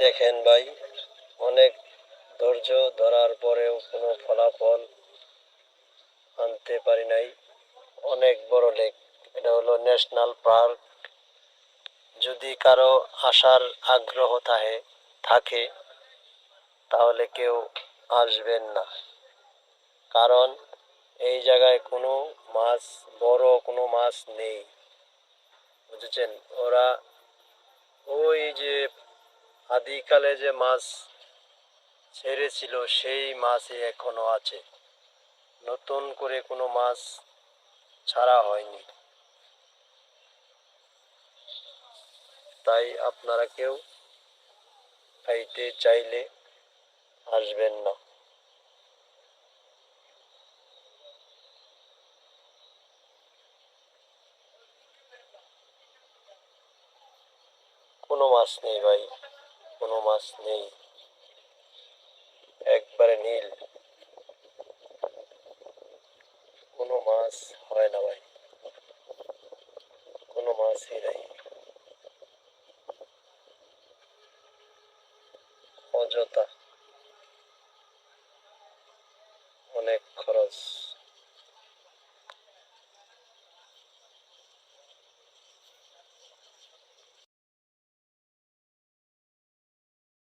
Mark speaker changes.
Speaker 1: দেখেন ভাই, অনেক ধৈর্য ধরার পরেও কোনো ফলাফল আনতে পারি নাই। অনেক বড় লেক, এটা হলো ন্যাশনাল পার্ক। যদি কারো আসার আগ্রহ থাকে তাহলে কেউ আসবেন না, কারণ এই জায়গায় কোনো মাছ, বড় কোনো মাছ নেই, বুঝেছেন? ওরা ওই যে আদিকালে যে মাছ ছেড়েছিল সেই মাছই এখনো আছে, নতুন করে কোনো মাছ ছাড়া হয়নি। তাই আপনারা কেউ খাইতে চাইলে আসবেন না। কোনো মাছ নেই ভাই, কোনো মাছ নেই, একবারে নীল, কোনো মাছ হয় না ভাই, কোনো মাছই নাই, অযথা।